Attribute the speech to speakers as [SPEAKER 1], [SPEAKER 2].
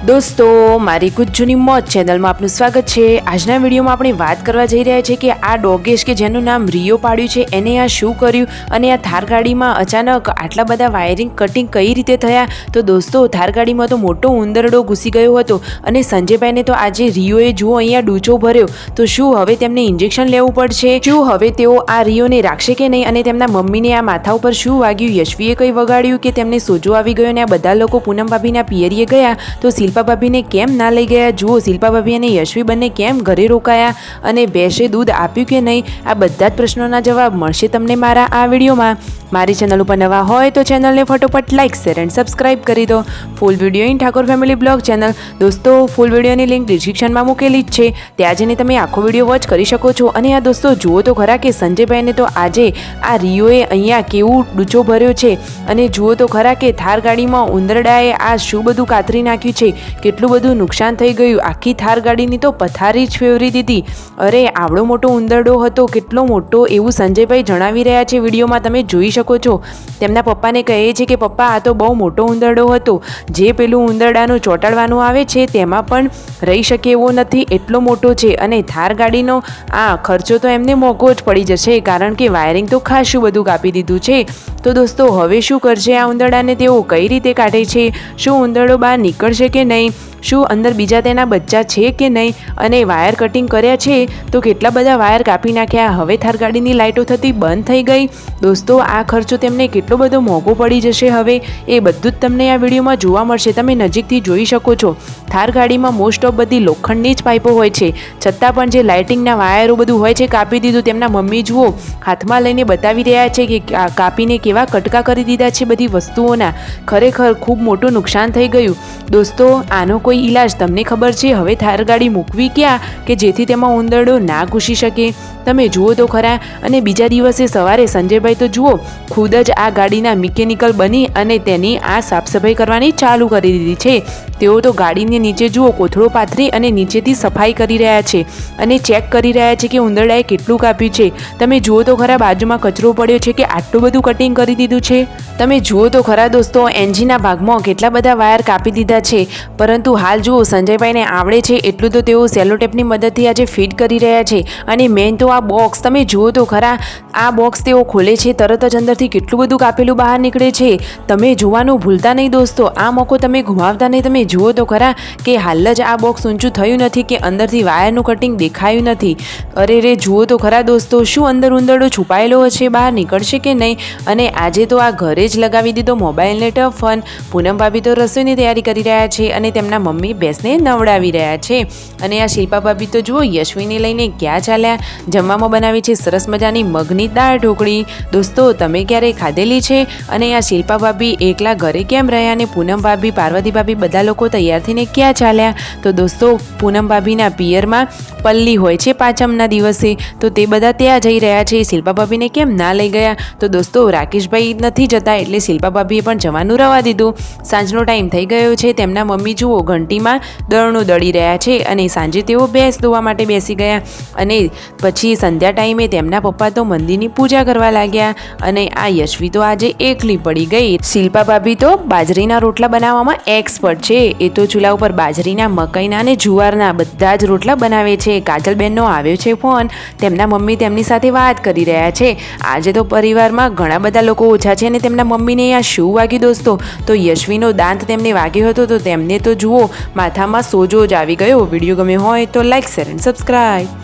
[SPEAKER 1] દોસ્તો, મારી કુછ જૂની મોજ ચેનલમાં આપનું સ્વાગત છે। આજના વિડીયોમાં આપણે વાત કરવા જઈ રહ્યા છીએ કે આ ડોગેશ કે જેનું નામ રિયો પાડ્યું છે એને આ શું કર્યું અને આ થાર ગાડીમાં અચાનક આટલા બધા વાયરિંગ કટિંગ કઈ રીતે થયા। તો દોસ્તો, થાર ગાડીમાં તો મોટો ઉંદરડો ઘૂસી ગયો હતો અને સંજયભાઈને તો આજે રિયોએ જુઓ અહીંયા ડૂચો ભર્યો। તો શું હવે તેમને ઇન્જેક્શન લેવું પડશે? શું હવે તેઓ આ રિયોને રાખશે કે નહીં? અને તેમના મમ્મીને આ માથા ઉપર શું વાગ્યું? યશવીએ કંઈ વગાડ્યું કે તેમને સોજો આવી ગયો અને આ બધા લોકો પૂનમ ભાભીના પિયરીએ ગયા તો શિલ્પા ભાભીને કેમ ના લઈ ગયા? જુઓ, શિલ્પા ભાભી અને યશવી બંને કેમ ઘરે રોકાયા અને ભેંસે દૂધ આપ્યું કે નહીં? આ બધા જ પ્રશ્નોના જવાબ મળશે તમને મારા આ વિડીયોમાં। મારી ચેનલ ઉપર નવા હોય તો ચેનલને ફટોફટ લાઇક શેર એન્ડ સબસ્ક્રાઇબ કરી દો। Full video in Thakor family blog channel દોસ્તો, ફૂલ વિડીયોની લિંક ડિસ્ક્રિપ્શનમાં મૂકેલી જ છે, ત્યાં જઈને તમે આખો વિડીયો વોચ કરી શકો છો। અને આ દોસ્તો જુઓ તો ખરા કે સંજયભાઈને તો આજે આ રિયોએ અહીંયા કેવું ડૂચો ભર્યો છે અને જુઓ તો ખરા કે થાર ગાડીમાં ઉંદરડાએ આ શું બધું કાતરી નાખ્યું છે, કેટલું બધું નુકસાન થઈ ગયું। આખી થાર ગાડીની તો પથારી જ ફેરવી દીધી। અરે આવડો મોટો ઉંદરડો હતો, કેટલો મોટો એવું સંજયભાઈ જણાવી રહ્યા છે વિડીયોમાં, તમે જોઈ શકો છો। તેમના પપ્પાને કહે છે કે પપ્પા, આ તો બહુ મોટો ઉંદરડો હતો, જે પેલું ઉંદરડાનું ચોંટાડવાનું આવે છે તેમાં પણ રહી શકે એવો નથી, એટલો મોટો છે। અને થાર ગાડીનો આ ખર્ચો તો એમને મોંઘો જ પડી જશે, કારણ કે વાયરિંગ તો ખાસું બધું કાપી દીધું છે। તો દોસ્તો, હવે શું કરશે આ ઉંદરડાને? તેઓ કઈ રીતે કાઢે છે? શું ઉંદરડો બહાર નીકળશે કે નહીં? શું અંદર બીજા તેના બચ્ચા છે કે નહીં? અને વાયર કટિંગ કર્યા છે તો કેટલા બધા વાયર કાપી નાખ્યા। હવે થાર ગાડીની લાઇટો થતી બંધ થઈ ગઈ। દોસ્તો, આ ખર્ચો તેમને કેટલો બધો મોંઘો પડી જશે હવે એ બધું જ તમને આ વિડીયોમાં જોવા મળશે, તમે નજીકથી જોઈ શકો છો। થાર ગાડીમાં મોસ્ટ ઓફ બધી લોખંડની જ પાઇપો હોય છે, છતાં પણ જે લાઇટિંગના વાયરો બધું હોય છે કાપી દીધું। તેમના મમ્મી જુઓ હાથમાં લઈને બતાવી રહ્યા છે કે કાપીને કેવા કટકા કરી દીધા છે બધી વસ્તુઓના। ખરેખર ખૂબ મોટું નુકસાન થઈ ગયું। દોસ્તો, આનો કોઈ ઈલાજ તમને ખબર છે? હવે થાર ગાડી મૂકવી ક્યાં કે જેથી તેમાં ઉંદરડો ના ઘૂસી શકે? તમે જુઓ તો ખરા। અને બીજા દિવસે સવારે સંજયભાઈ તો જુઓ ખુદ જ આ ગાડીના મિકેનિકલ બની અને તેની આ સાફ સફાઈ કરવાની ચાલુ કરી દીધી છે। તેઓ તો ગાડીની નીચે જુઓ કોથળો પાથરી અને નીચેથી સફાઈ કરી રહ્યા છે અને ચેક કરી રહ્યા છે કે ઉંદરડાએ કેટલું કાપ્યું છે। તમે જુઓ તો ખરા, બાજુમાં કચરો પડ્યો છે કે આટલું બધું કટિંગ કરી દીધું છે। તમે જુઓ તો ખરા દોસ્તો, એન્જિનના ભાગમાં કેટલા બધા વાયર કાપી દીધા છે, પરંતુ હાલ જુઓ સંજયભાઈને આવડે છે એટલું તો તેઓ સેલોટેપની મદદથી આજે ફિટ કરી રહ્યા છે। અને મેન તો આ બોક્સ તમે જુઓ તો ખરા, આ બોક્સ તેઓ ખોલે છે તરત જ અંદરથી કેટલું બધું કાપેલું બહાર નીકળે છે। તમે જોવાનું ભૂલતા નહીં દોસ્તો, આ મોકો તમે ગુમાવતા નહીં। તમે જુઓ તો ખરા કે હાલ જ આ બોક્સ ઊંચું થયું નથી કે અંદરથી વાયરનું કટિંગ દેખાયું નથી। અરે રે, જુઓ તો ખરા દોસ્તો, શું અંદર ઉંદરડો છુપાયેલો હશે, બહાર નીકળશે કે નહીં? અને આજે તો આ ઘરે જ લગાવી દીધો મોબાઈલને ટફ ફન। પૂનમ ભાભી તો રસોઈની તૈયારી કરી રહ્યા છે અને તેમના મમ્મી ભેંસને નવડાવી રહ્યા છે। અને આ શિલ્પા ભાભી તો જુઓ યશવીને લઈને ક્યાં ચાલ્યા। જમવામાં બનાવી છે સરસ મજાની મગની દાળ ઢોકળી। દોસ્તો, તમે ક્યારે ખાધેલી છે? અને આ શિલ્પા ભાભી એકલા ઘરે કેમ રહ્યા અને પૂનમ ભાભી, પાર્વતી ભાભી બધા લોકો તૈયાર થઈને ક્યાં ચાલ્યા? તો દોસ્તો, પૂનમ ભાભીના પિયરમાં પલ્લી હોય છે પાંચમના દિવસે, તો તે બધા ત્યાં જઈ રહ્યા છે। શિલ્પા ભાભીને કેમ ના લઈ ગયા? તો દોસ્તો, રાકેશભાઈ નથી જતા એટલે શિલ્પા ભાભીએ પણ જવાનું રવા દીધું। સાંજનો ટાઈમ થઈ ગયો છે, તેમના મમ્મી જુઓ ઘંટીમાં દળનું દળી રહ્યા છે અને સાંજે તેઓ ભેંસ ધોવા માટે બેસી ગયા। અને પછી સંધ્યા ટાઈમે તેમના પપ્પા તો મંદિરની પૂજા કરવા લાગ્યા અને આ યશવી તો આજે એકલી પડી ગઈ। શિલ્પા ભાભી તો બાજરીના રોટલા બનાવવામાં એક્સપર્ટ છે, એ તો ચૂલા ઉપર બાજરીના, મકાઈના અને જુવારના બધા જ રોટલા બનાવે છે। કાજલબેનનો આવ્યો છે ફોન, તેમના મમ્મી તેમની સાથે વાત કરી રહ્યા છે। આજે તો પરિવારમાં ઘણા બધા લોકો ઓછા છે અને તેમના મમ્મીને આ શું વાગ્યું દોસ્તો? તો યશવીનો દાંત તેમને વાગ્યો હતો, તો તેમને તો જુઓ માથામાં સોજો જ આવી ગયો। વિડીયો ગમ્યો હોય તો લાઇક શેર એન્ડ સબસ્ક્રાઈબ।